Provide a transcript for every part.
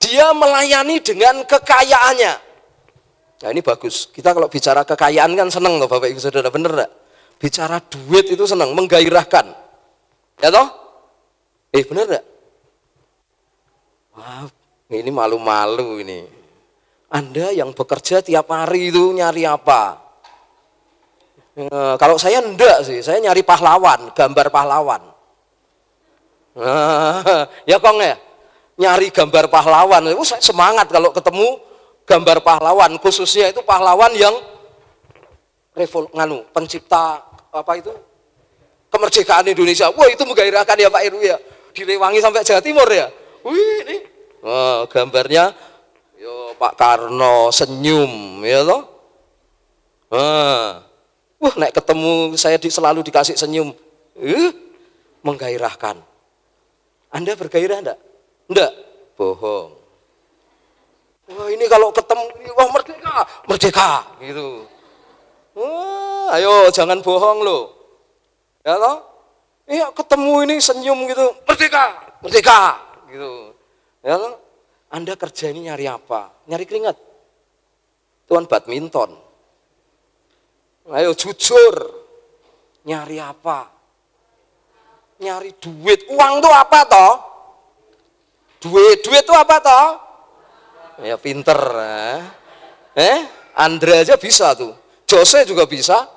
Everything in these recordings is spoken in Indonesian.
dia melayani dengan kekayaannya. Nah ini bagus. Kita kalau bicara kekayaan kan seneng loh Bapak Ibu Saudara, bener enggak? Bicara duit itu seneng, menggairahkan. Ya toh? Bener enggak? Wah, ini malu-malu ini. Anda yang bekerja tiap hari itu nyari apa? Kalau saya enggak sih, saya nyari pahlawan, gambar pahlawan. Ya Kong ya, nyari gambar pahlawan. Saya semangat kalau ketemu gambar pahlawan, khususnya itu pahlawan yang pencipta apa itu? Kemerdekaan Indonesia. Wah itu menggairahkan ya Pak Heru ya. Direwangi sampai Jawa Timur ya. Wih ini, gambarnya. Yo Pak Karno senyum, ya loh. Nek ketemu saya selalu dikasih senyum, menggairahkan. Anda bergairah enggak? Enggak, bohong. Wah ini kalau ketemu, wah merdeka, merdeka, gitu. Wah, ayo jangan bohong loh, ya loh. Iya ketemu ini senyum gitu, merdeka, merdeka, gitu, ya loh. Anda kerja ini nyari apa? Nyari keringat. Tuan badminton. Ayo jujur. Nyari apa? Nyari duit. Uang tuh apa toh? Duit tuh apa toh? Ya pinter. Andra aja bisa tuh. Jose juga bisa.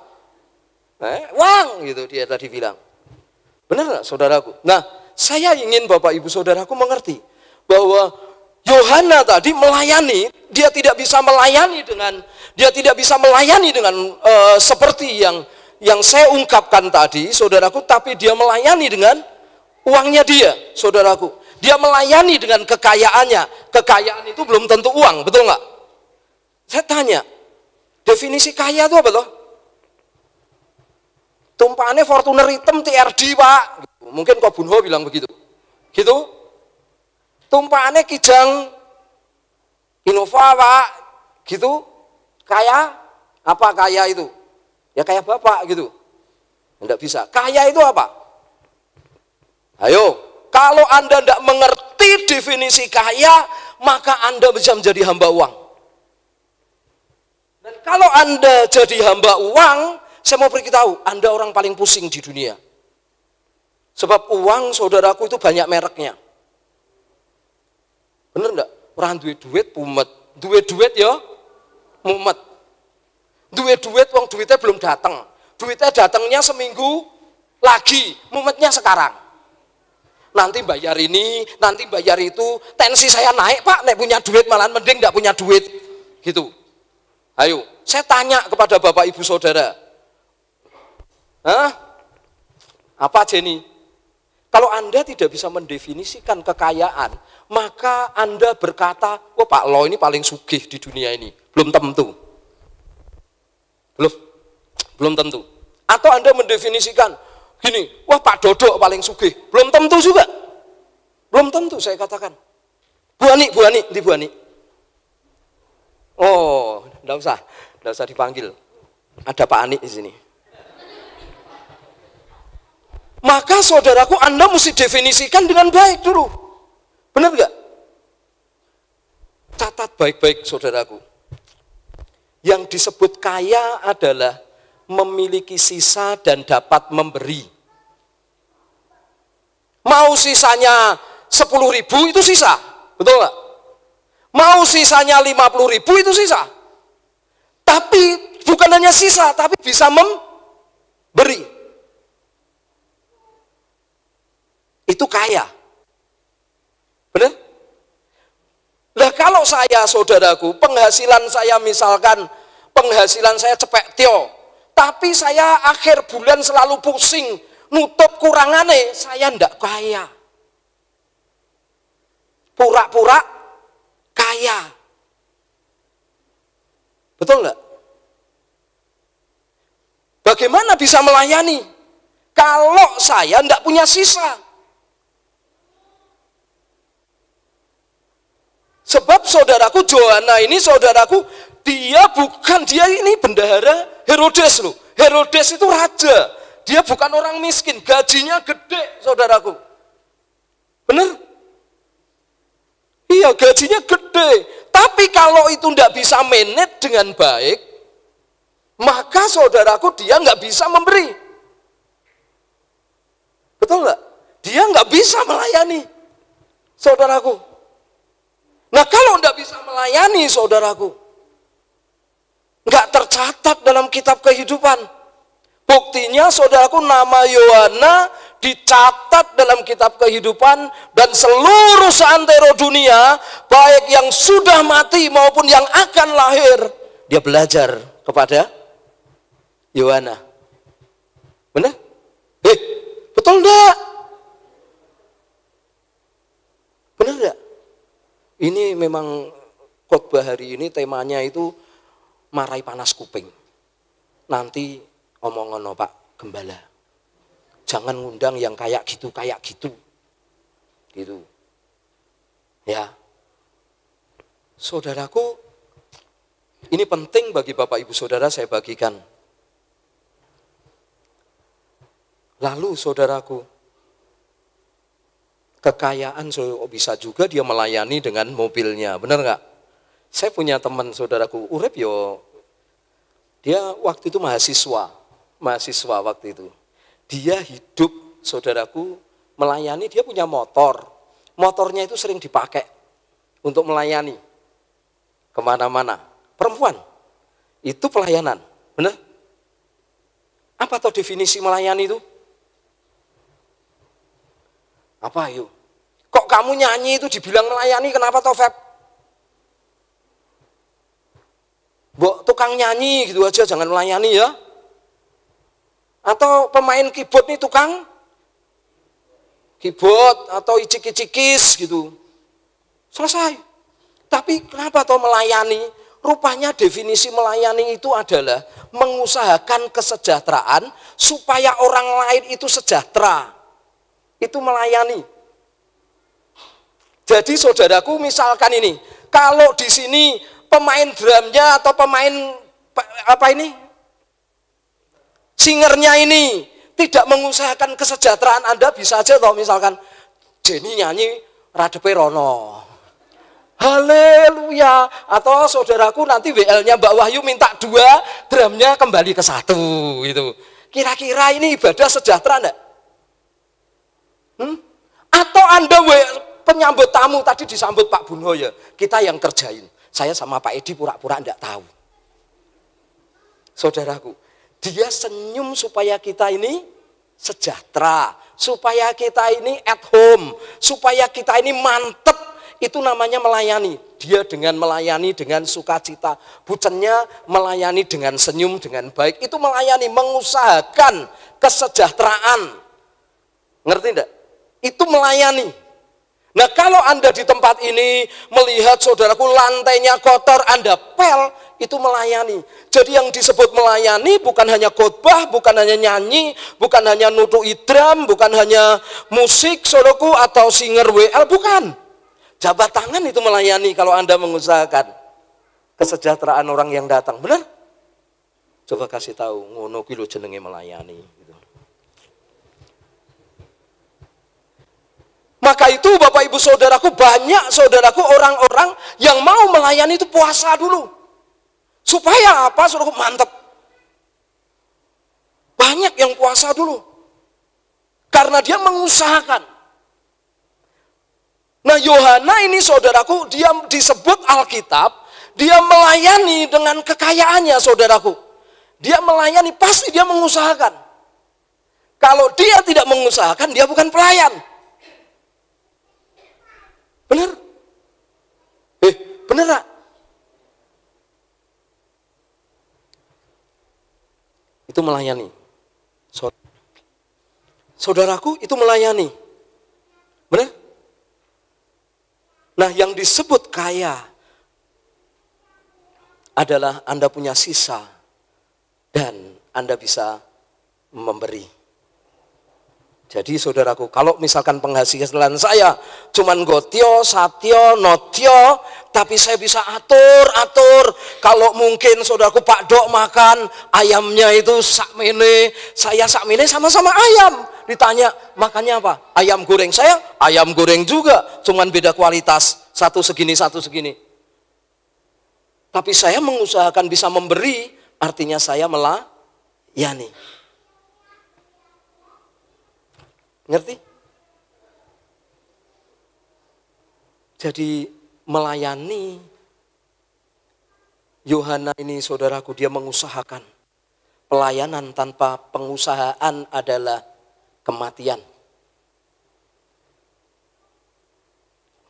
Uang gitu dia tadi bilang. Benar nggak saudaraku? Nah, saya ingin Bapak Ibu Saudaraku mengerti bahwa Yohana tadi melayani, dia tidak bisa melayani dengan seperti yang saya ungkapkan tadi, saudaraku, tapi dia melayani dengan uangnya dia, saudaraku. Dia melayani dengan kekayaannya. Kekayaan itu belum tentu uang, betul nggak? Saya tanya, definisi kaya itu apa toh? Tumpahannya Fortuner hitam TRD Pak, mungkin Kobunho bilang begitu, gitu. Tumpahannya Kijang Innova Pak, gitu. Kaya, apa kaya itu? Ya kaya Bapak gitu. Enggak bisa. Kaya itu apa? Ayo, kalau Anda tidak mengerti definisi kaya, maka Anda bisa menjadi hamba uang. Dan kalau Anda jadi hamba uang, saya mau beritahu, Anda orang paling pusing di dunia. Sebab uang, saudaraku, itu banyak mereknya. Bener enggak? Orang duit pumet. Duit ya mumet. Duit wong duitnya belum datang. Duitnya datangnya seminggu lagi, mumetnya sekarang. Nanti bayar ini, nanti bayar itu, tensi saya naik Pak, nek punya duit malahan mending enggak punya duit. Gitu. Ayo, saya tanya kepada Bapak Ibu Saudara. Apa Jenny? Kalau Anda tidak bisa mendefinisikan kekayaan, maka Anda berkata, wah Pak Lo ini paling sugih di dunia ini. Belum tentu. Belum tentu. Atau Anda mendefinisikan, gini, wah Pak Dodo paling sugih. Belum tentu juga. Belum tentu saya katakan. Bu Ani. Oh, enggak usah dipanggil. Ada Pak Ani di sini. Maka saudaraku, Anda mesti definisikan dengan baik dulu. Benar enggak? Catat baik-baik saudaraku. Yang disebut kaya adalah memiliki sisa dan dapat memberi. Mau sisanya 10.000 itu sisa, betul enggak? Mau sisanya 50.000 itu sisa. Tapi bukan hanya sisa, tapi bisa memberi. Itu kaya. Benar? Lah kalau saya saudaraku, penghasilan saya misalkan, penghasilan saya cepek tio, tapi saya akhir bulan selalu pusing, nutup kurangane, saya ndak kaya. Pura-pura kaya. Betul nggak? Bagaimana bisa melayani? Kalau saya ndak punya sisa. Sebab saudaraku Yohana ini saudaraku, dia ini bendahara Herodes loh. Herodes itu raja. Dia bukan orang miskin, gajinya gede saudaraku. Bener? Iya loh, gajinya gede. Tapi kalau itu tidak bisa manage dengan baik, maka saudaraku dia nggak bisa memberi. Betul nggak? Dia nggak bisa melayani, saudaraku. Nah kalau nggak bisa melayani, saudaraku, nggak tercatat dalam kitab kehidupan. Buktinya saudaraku nama Yohana dicatat dalam kitab kehidupan dan seluruh seantero dunia, baik yang sudah mati maupun yang akan lahir, dia belajar kepada Yohana. Benar? Betul enggak? Benar enggak? Ini memang khotbah hari ini temanya itu marai panas kuping. Nanti omongan Pak Gembala. Jangan ngundang yang kayak gitu. Gitu. Ya. Saudaraku, ini penting bagi Bapak Ibu Saudara saya bagikan. Lalu saudaraku, kekayaan bisa juga dia melayani dengan mobilnya, benar nggak? Saya punya teman saudaraku, urip yo, dia waktu itu mahasiswa waktu itu. Dia hidup saudaraku melayani, dia punya motornya itu sering dipakai untuk melayani kemana-mana. Perempuan, itu pelayanan, benar? Apa toh definisi melayani itu? Apa yuk? Kok kamu nyanyi itu dibilang melayani, kenapa toh Feb? Mbok tukang nyanyi gitu aja, jangan melayani ya. Atau pemain keyboard nih tukang keyboard atau icik-icikis gitu. Selesai. Tapi kenapa toh melayani? Rupanya definisi melayani itu adalah mengusahakan kesejahteraan supaya orang lain itu sejahtera. Itu melayani. Jadi saudaraku misalkan ini, kalau di sini pemain drumnya atau pemain singernya ini tidak mengusahakan kesejahteraan Anda, bisa aja toh misalkan Jenny nyanyi radepe rono. Haleluya. Atau saudaraku nanti WL-nya Mbak Wahyu minta 2, drumnya kembali ke 1 gitu. Kira-kira ini ibadah sejahtera enggak? Atau Anda penyambut tamu tadi disambut Pak Bunhoyo, kita yang kerjain. Saya sama Pak Edi pura-pura enggak tahu. Saudaraku, dia senyum supaya kita ini sejahtera, supaya kita ini at home, supaya kita ini mantep. Itu namanya melayani. Dia dengan melayani dengan sukacita. Bucennya melayani dengan senyum, dengan baik. Itu melayani, mengusahakan kesejahteraan. Ngerti enggak? Itu melayani. Nah kalau Anda di tempat ini melihat saudaraku lantainya kotor, Anda pel, itu melayani. Jadi yang disebut melayani bukan hanya khotbah, bukan hanya nyanyi, bukan hanya nutu idram, bukan hanya musik saudaraku atau singer WL, bukan. Jabat tangan itu melayani kalau Anda mengusahakan kesejahteraan orang yang datang, benar? Coba kasih tahu, ngono kuwi lho jenenge melayani gitu. Maka itu Bapak Ibu Saudaraku, banyak saudaraku orang-orang yang mau melayani itu puasa dulu. Supaya apa? Saudaraku mantap. Banyak yang puasa dulu. Karena dia mengusahakan. Nah Yohana ini saudaraku, dia disebut Alkitab, dia melayani dengan kekayaannya saudaraku. Dia melayani, pasti dia mengusahakan. Kalau dia tidak mengusahakan, dia bukan pelayan. Benar? Benar gak? Itu melayani. Saudaraku, itu melayani. Benar? Nah, yang disebut kaya adalah Anda punya sisa dan Anda bisa memberi. Jadi saudaraku, kalau misalkan penghasilan saya cuman gotio, satio, notio, tapi saya bisa atur. Kalau mungkin saudaraku Pak Dok makan ayamnya itu sakmene, saya sakmene sama-sama ayam. Ditanya, makannya apa? Ayam goreng. Saya ayam goreng juga, cuman beda kualitas. satu segini, satu segini. Tapi saya mengusahakan bisa memberi, artinya saya melayani. Ngerti? Jadi melayani Yohana ini, saudaraku, dia mengusahakan. Pelayanan tanpa pengusahaan adalah kematian.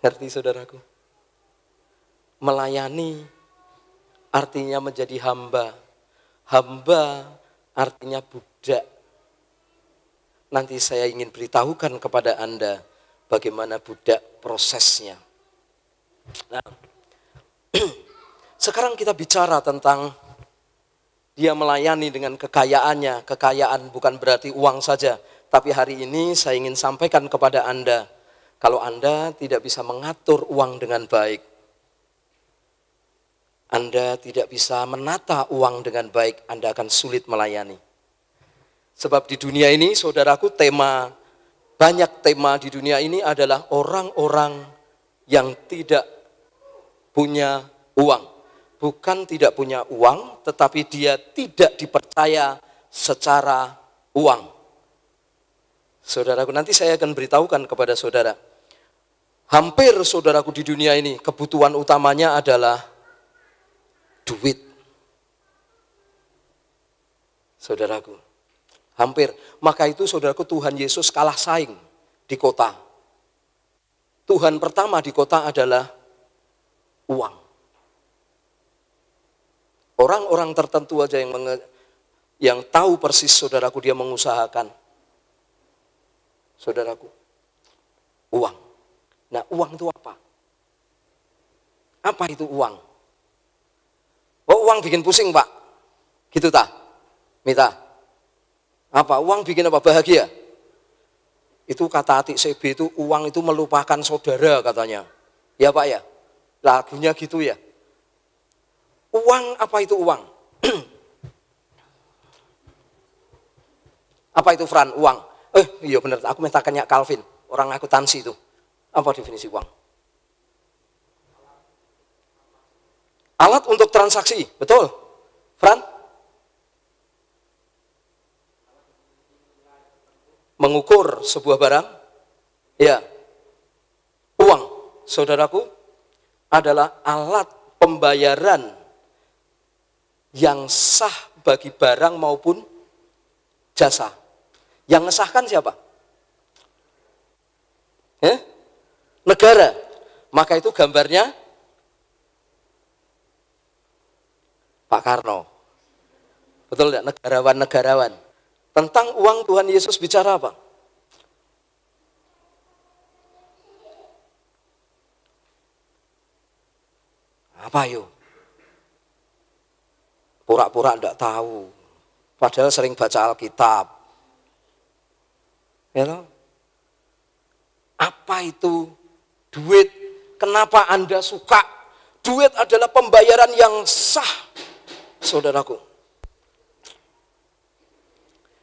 Ngerti, saudaraku? Melayani artinya menjadi hamba. Hamba artinya budak. Nanti saya ingin beritahukan kepada Anda bagaimana budak prosesnya. Nah, sekarang kita bicara tentang dia melayani dengan kekayaannya. Kekayaan bukan berarti uang saja. Tapi hari ini saya ingin sampaikan kepada Anda, kalau Anda tidak bisa mengatur uang dengan baik, Anda tidak bisa menata uang dengan baik, Anda akan sulit melayani. Sebab di dunia ini, saudaraku, banyak tema di dunia ini adalah orang-orang yang tidak punya uang. Bukan tidak punya uang, tetapi dia tidak dipercaya secara uang. Saudaraku, nanti saya akan beritahukan kepada saudara. Hampir, saudaraku, di dunia ini kebutuhan utamanya adalah duit. Saudaraku, hampir. Maka itu, saudaraku, Tuhan Yesus kalah saing di kota. Tuhan pertama di kota adalah uang. Orang-orang tertentu aja yang tahu persis, saudaraku, dia mengusahakan. Saudaraku, uang. Nah, uang itu apa? Apa itu uang? Oh, uang bikin pusing, Pak. Gitu tak? Mita. Apa? Uang bikin apa? Bahagia? Itu kata Atik CB itu, uang itu melupakan saudara katanya. Ya Pak ya? Lagunya gitu ya. Uang, apa itu uang? Apa itu Fran? Uang. Iya benar, aku minta tanya Calvin, orang akuntansi itu. Apa definisi uang? Alat untuk transaksi, betul? Fran? Mengukur sebuah barang? Ya. Uang, saudaraku, adalah alat pembayaran yang sah bagi barang maupun jasa. Yang ngesahkan siapa? Negara. Maka itu gambarnya Pak Karno. Betul tidak? Negarawan-negarawan. Tentang uang Tuhan Yesus bicara apa? Apa yuk? Pura-pura enggak tahu. Padahal sering baca Alkitab. Ya toh? Apa itu duit? Kenapa Anda suka? Duit adalah pembayaran yang sah, saudaraku.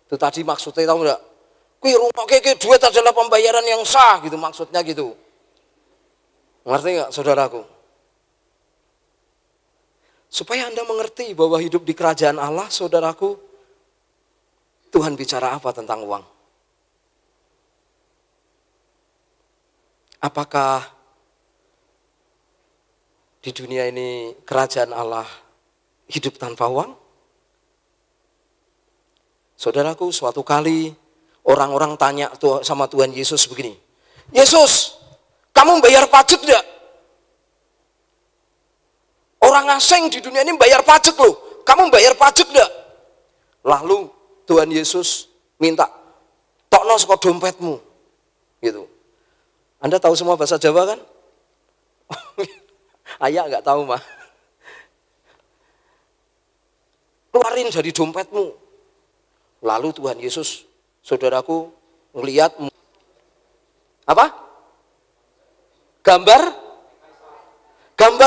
Itu tadi maksudnya tahu enggak? Kui rumah keke duit adalah pembayaran yang sah gitu, maksudnya gitu. Ngerti enggak, saudaraku? Supaya Anda mengerti bahwa hidup di kerajaan Allah, saudaraku, Tuhan bicara apa tentang uang? Apakah di dunia ini kerajaan Allah hidup tanpa uang? Saudaraku, suatu kali orang-orang tanya sama Tuhan Yesus begini, Yesus, kamu bayar pajak enggak? Orang asing di dunia ini bayar pajak loh, kamu bayar pajak enggak? Lalu Tuhan Yesus minta, tokno saka dompetmu, gitu. Anda tahu semua bahasa Jawa kan? Ayah nggak tahu mah. Keluarin dari dompetmu. Lalu Tuhan Yesus, saudaraku, melihat apa? Gambar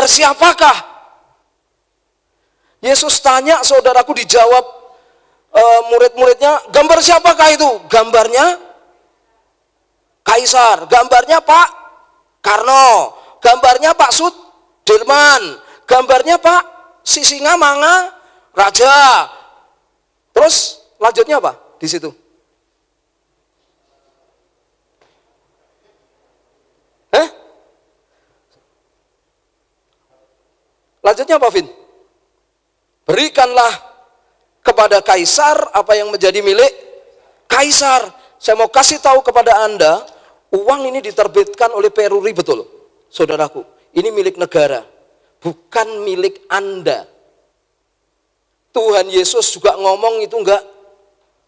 siapakah? Yesus tanya, saudaraku, dijawab murid-muridnya, gambar siapakah itu? Gambarnya Kaisar. Gambarnya Pak Karno. gambarnya Pak Sudirman, gambarnya Pak Sisingamanga Raja. Terus lanjutnya apa di situ? Lanjutnya apa, Vin? Berikanlah kepada kaisar apa yang menjadi milik kaisar. Saya mau kasih tahu kepada Anda, uang ini diterbitkan oleh Peruri, betul, saudaraku. Ini milik negara, bukan milik Anda. Tuhan Yesus juga ngomong itu enggak,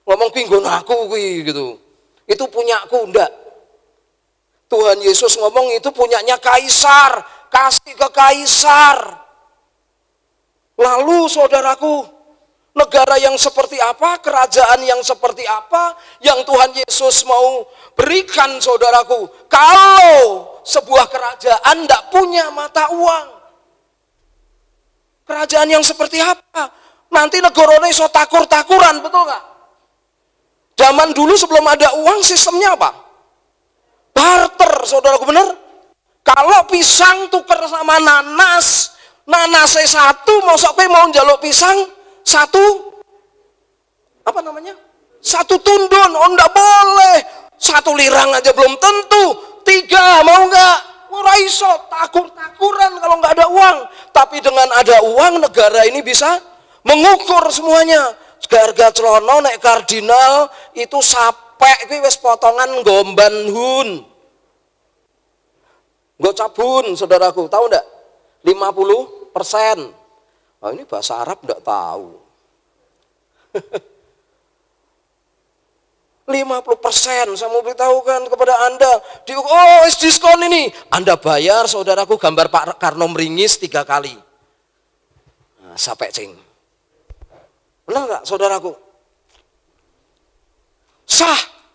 ngomong kuwi nggon aku kuwi gitu. Itu punyaku, enggak. Tuhan Yesus ngomong itu punyanya kaisar, kasih ke kaisar. Lalu saudaraku, negara yang seperti apa, kerajaan yang seperti apa yang Tuhan Yesus mau berikan saudaraku. Kalau sebuah kerajaan tidak punya mata uang, kerajaan yang seperti apa? Nanti negaranya iso takur-takuran, betul nggak? Zaman dulu sebelum ada uang, sistemnya apa? Barter, saudaraku, benar? Kalau pisang tuker sama nanas, nanasnya satu, mau njaluk pisang satu, apa namanya? Satu tundun, oh enggak boleh. Satu lirang aja belum tentu. 3, mau enggak? Ora iso, takur-takuran kalau enggak ada uang. Tapi dengan ada uang, negara ini bisa mengukur semuanya. Harga celono nek kardinal itu sapek kuwi wis potongan gomban hun. Nggo cabun, saudaraku, tahu enggak? 50%. Oh, ini bahasa Arab enggak tahu. 50%, saya mau beritahukan kepada Anda, diskon ini. Anda bayar, saudaraku, gambar Pak Karno meringis 3 kali. Nah, sampai cing. Benar enggak, saudaraku?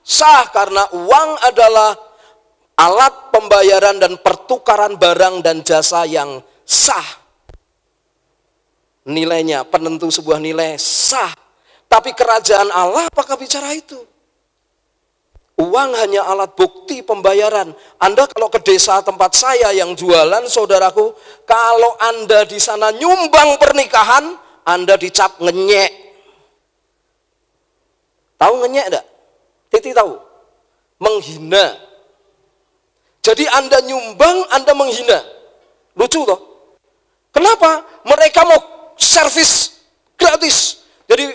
Sah karena uang adalah alat pembayaran dan pertukaran barang dan jasa yang sah. Nilainya, penentu sebuah nilai sah. Tapi kerajaan Allah apakah bicara itu? Uang hanya alat bukti pembayaran. Anda kalau ke desa tempat saya yang jualan, saudaraku, kalau Anda di sana nyumbang pernikahan, Anda dicap ngenyek. Tahu ngenyek enggak? Titi tahu? Menghina. Jadi Anda nyumbang, Anda menghina. Lucu toh? Kenapa? Mereka mau servis gratis. Jadi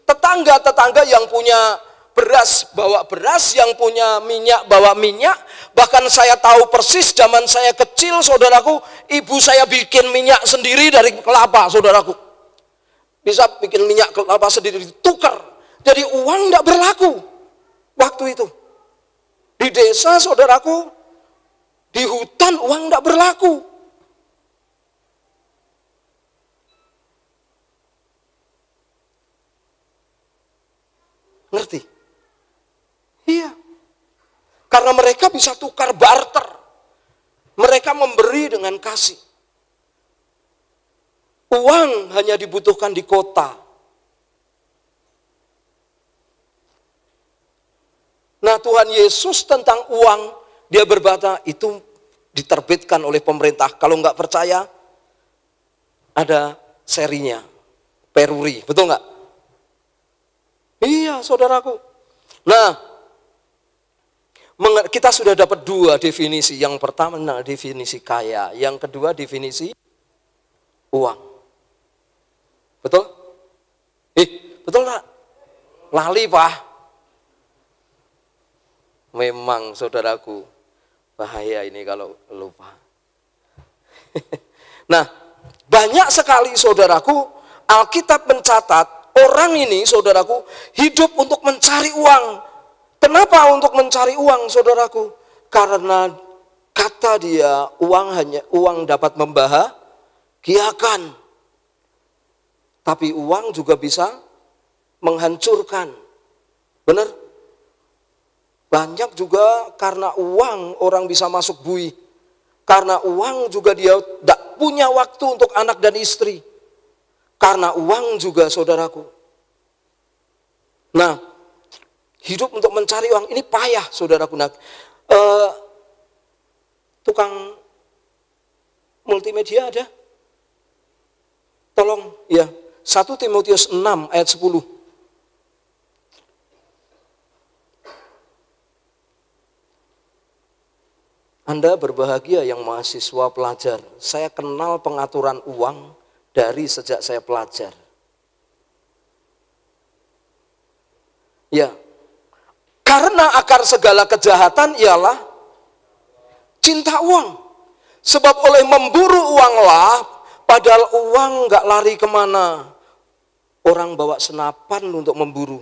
tetangga-tetangga yang punya beras bawa beras, yang punya minyak bawa minyak. Bahkan saya tahu persis zaman saya kecil, saudaraku, ibu saya bikin minyak sendiri dari kelapa, saudaraku. Bisa bikin minyak kelapa sendiri, ditukar. Jadi uang tidak berlaku waktu itu. Di desa, saudaraku, di hutan uang tidak berlaku. Ngerti? Iya. Karena mereka bisa tukar barter. Mereka memberi dengan kasih. Uang hanya dibutuhkan di kota. Nah, Tuhan Yesus tentang uang, dia berkata itu diterbitkan oleh pemerintah. Kalau nggak percaya, ada serinya, Peruri, betul nggak? Iya, saudaraku. Nah, kita sudah dapat 2 definisi. Yang pertama, definisi kaya. Yang kedua, definisi uang. Betul? Betul nggak? Lali, Pak. Memang, saudaraku, bahaya ini kalau lupa. Nah, banyak sekali, saudaraku, Alkitab mencatat orang ini, saudaraku, hidup untuk mencari uang. Kenapa untuk mencari uang, saudaraku? Karena kata dia, uang dapat membahagiakan. Tapi uang juga bisa menghancurkan. Benar? Banyak juga karena uang orang bisa masuk bui. Karena uang juga dia tidak punya waktu untuk anak dan istri. Karena uang juga, saudaraku. Nah, hidup untuk mencari uang ini payah, saudaraku. Nah, tukang multimedia ada? Tolong ya, 1 Timotius 6 ayat 10. Anda berbahagia yang mahasiswa pelajar. Saya kenal pengaturan uang dari sejak saya pelajar. Ya, karena akar segala kejahatan ialah cinta uang. Sebab oleh memburu uanglah, padahal uang gak lari kemana. Orang bawa senapan untuk memburu.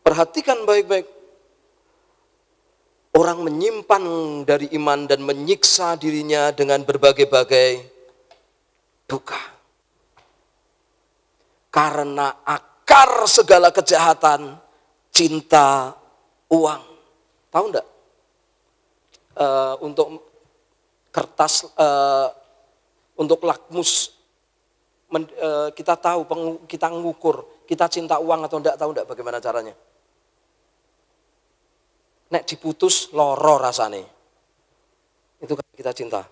Perhatikan baik-baik. Orang menyimpan dari iman dan menyiksa dirinya dengan berbagai-bagai duka. Karena akar segala kejahatan, cinta uang. Tahu enggak? Untuk kertas, untuk lakmus, kita tahu, kita ngukur, kita cinta uang atau enggak, tahu enggak bagaimana caranya? Nek diputus loro rasane. Itu kan kita cinta.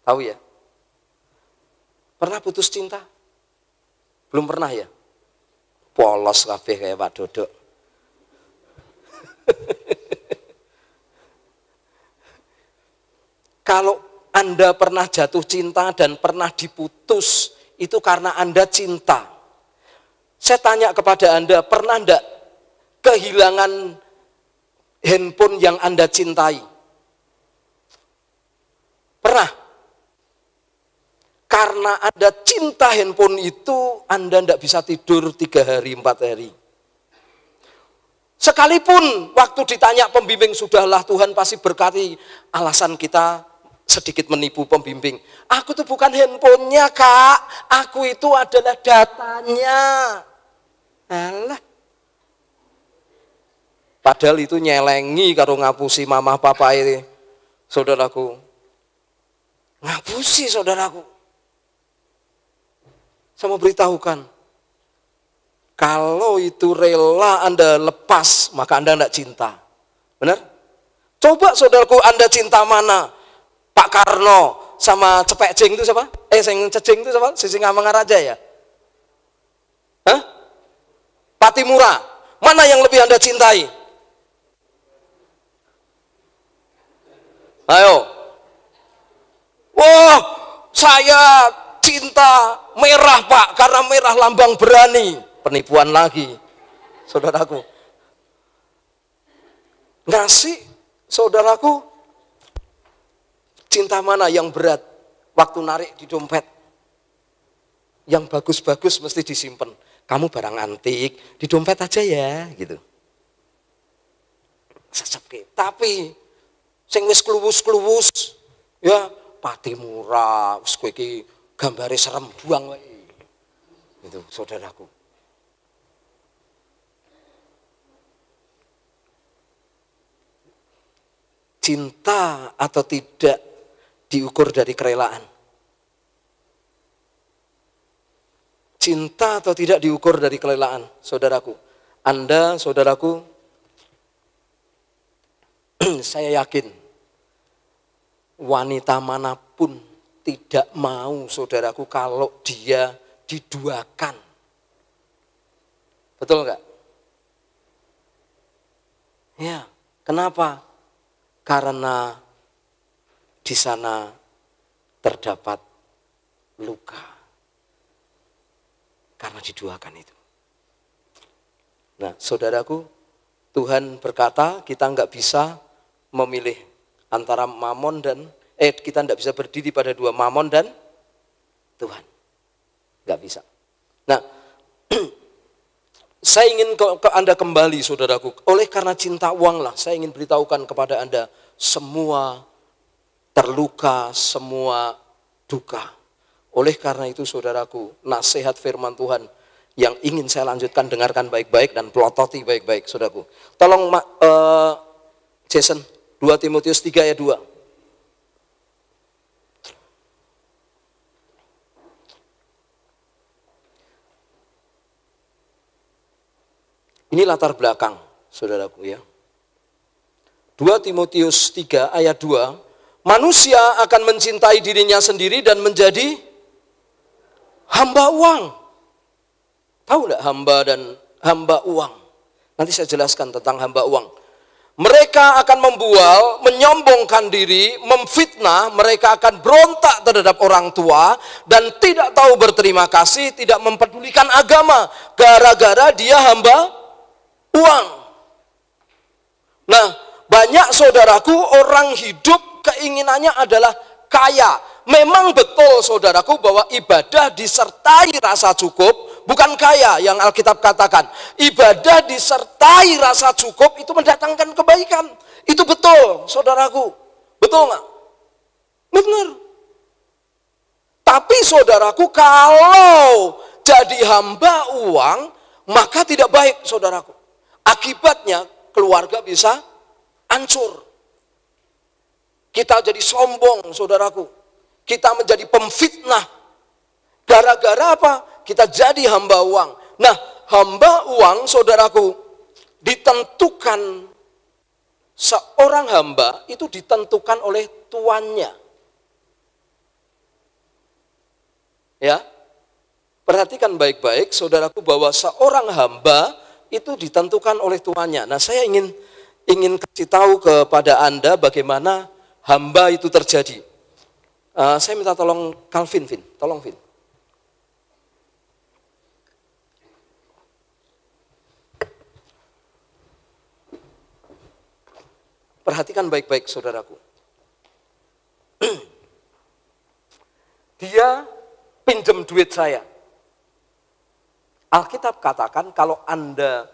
Tahu ya? Pernah putus cinta? Belum pernah ya? Polos kabeh kayak Pak Dodok. Kalau Anda pernah jatuh cinta dan pernah diputus, itu karena Anda cinta. Saya tanya kepada Anda, pernah enggak kehilangan handphone yang Anda cintai? Pernah? Karena Anda cinta handphone itu, Anda tidak bisa tidur 3 hari, 4 hari. Sekalipun waktu ditanya pembimbing, sudahlah Tuhan pasti berkati, alasan kita sedikit menipu pembimbing. Aku tuh bukan handphonenya kak, aku itu adalah datanya. Alah. Padahal itu nyelengi karo ngapusi mama papa ini, saudaraku. Ngapusi saudaraku. Saya mau beritahukan, kalau itu rela Anda lepas, maka Anda tidak cinta. Benar? Coba saudaraku, Anda cinta mana? Pak Karno sama Cepek Jeng itu siapa? Sing Cejeng itu siapa? Sing Amangaraja ya? Hah? Patimura. Mana yang lebih Anda cintai? Ayo. Wah, saya cinta merah Pak, karena merah lambang berani. Penipuan lagi, saudaraku. Ngasih, saudaraku, cinta mana yang berat? Waktu narik di dompet. Yang bagus-bagus mesti disimpan. Kamu barang antik, di dompet aja ya, gitu. Sesep. Tapi sing wis kluwus-kluwus ya Patimura, wis kowe iki gambare serem buang wae. Itu saudaraku. Cinta atau tidak diukur dari kerelaan. Cinta atau tidak diukur dari kerelaan, saudaraku. Anda, saudaraku, saya yakin wanita manapun tidak mau, saudaraku, kalau dia diduakan. Betul enggak? Ya, kenapa? Karena di sana terdapat luka. Karena diduakan itu. Nah, saudaraku, Tuhan berkata kita enggak bisa memilih antara mamon dan kita tidak bisa berdiri pada dua, mamon dan Tuhan. Nggak bisa. Nah, saya ingin ke Anda kembali, saudaraku. Oleh karena cinta uang lah, saya ingin beritahukan kepada Anda, semua terluka, semua duka. Oleh karena itu, saudaraku, nasihat firman Tuhan yang ingin saya lanjutkan, dengarkan baik-baik dan pelototi baik-baik, saudaraku. Tolong Jason, 2 Timotius 3 ayat 2. Ini latar belakang, saudaraku ya. 2 Timotius 3 ayat 2 manusia akan mencintai dirinya sendiri dan menjadi hamba uang. Tahu enggak hamba dan hamba uang? Nanti saya jelaskan tentang hamba uang. Mereka akan membual, menyombongkan diri, memfitnah, mereka akan berontak terhadap orang tua dan tidak tahu berterima kasih, tidak mempedulikan agama gara-gara dia hamba uang. Nah, banyak saudaraku orang hidup keinginannya adalah kaya. Memang betul saudaraku bahwa ibadah disertai rasa cukup, bukan kaya yang Alkitab katakan. Ibadah disertai rasa cukup itu mendatangkan kebaikan. Itu betul saudaraku. Betul nggak? Benar. Tapi saudaraku kalau jadi hamba uang, maka tidak baik saudaraku. Akibatnya keluarga bisa hancur. Kita jadi sombong saudaraku. Kita menjadi pemfitnah. Gara-gara apa? Kita jadi hamba uang. Nah, hamba uang, saudaraku, ditentukan, seorang hamba itu ditentukan oleh tuannya. Ya, perhatikan baik-baik, saudaraku, bahwa seorang hamba itu ditentukan oleh tuannya. Nah, saya ingin kasih tahu kepada Anda bagaimana hamba itu terjadi. Saya minta tolong Calvin, Vin. Tolong, Vin. Perhatikan baik-baik, saudaraku. Dia pinjam duit saya. Alkitab katakan kalau Anda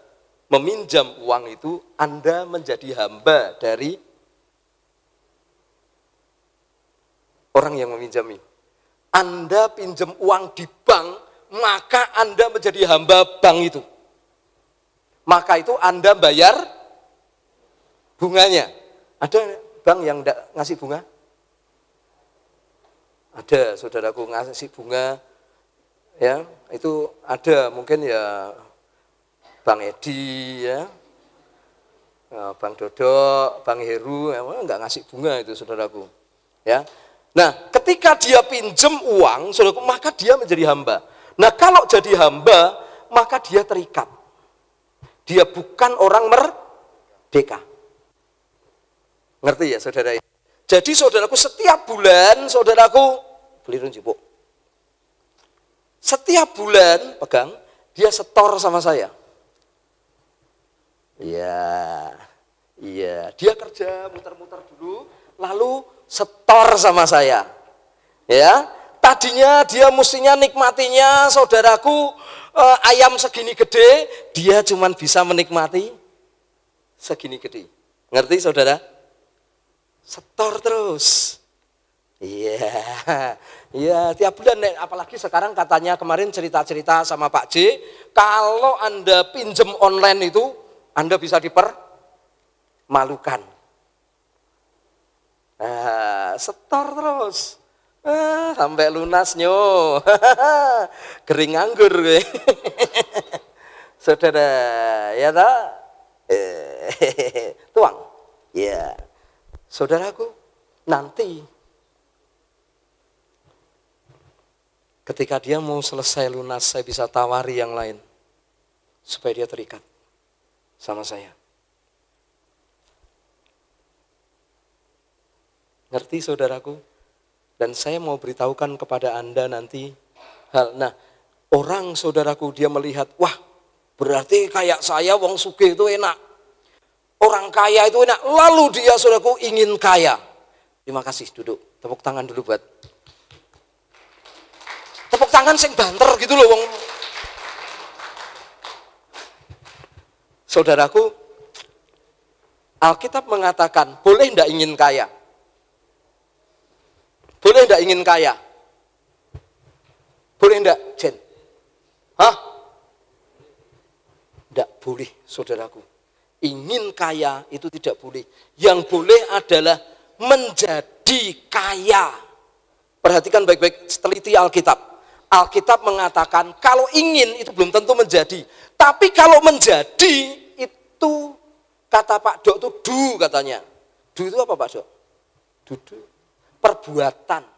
meminjam uang itu, Anda menjadi hamba dari orang yang meminjami. Anda pinjam uang di bank, maka Anda menjadi hamba bank itu. Maka itu Anda bayar bunganya. Ada bank yang tidak ngasih bunga? Ada, saudaraku, ngasih bunga. Ya, itu ada, mungkin ya Bang Edi, ya, Bang Dodo, Bang Heru, enggak ngasih bunga itu, saudaraku. Ya. Nah, ketika dia pinjam uang, saudaraku, maka dia menjadi hamba. Nah, kalau jadi hamba, maka dia terikat. Dia bukan orang merdeka. Ngerti ya, saudara? Jadi, saudaraku, setiap bulan, saudaraku, beli runjipuk. Setiap bulan, pegang, dia setor sama saya. Iya, dia kerja muter-muter dulu, lalu setor sama saya. Ya, tadinya dia mestinya nikmatinya, saudaraku, ayam segini gede, dia cuma bisa menikmati segini gede. Ngerti, saudara? Setor terus. Iya, tiap bulan, apalagi sekarang katanya kemarin cerita-cerita sama Pak J, kalau Anda pinjem online itu, Anda bisa dipermalukan. Setor terus sampai lunas nyo. Kering nganggur gue. Saudara, ya tak? Tuang. Ya, saudaraku, nanti ketika dia mau selesai lunas, saya bisa tawari yang lain supaya dia terikat sama saya. Ngerti, saudaraku? Dan saya mau beritahukan kepada Anda nanti hal. Nah, orang, saudaraku, dia melihat, wah, berarti kayak saya wong sugih itu enak. Orang kaya itu enak. Lalu dia, saudaraku, ingin kaya. Terima kasih, duduk. Tepuk tangan dulu buat. Tepuk tangan sing banter gitu loh, wong. Saudaraku, Alkitab mengatakan, boleh enggak ingin kaya? Boleh enggak ingin kaya? Boleh enggak, Jen? Hah? Enggak boleh, saudaraku. Ingin kaya itu tidak boleh. Yang boleh adalah menjadi kaya. Perhatikan baik-baik, teliti Alkitab. Alkitab mengatakan kalau ingin itu belum tentu menjadi. Tapi kalau menjadi itu kata Pak Dok itu du katanya. Du itu apa Pak Dok? Duduk. perbuatan.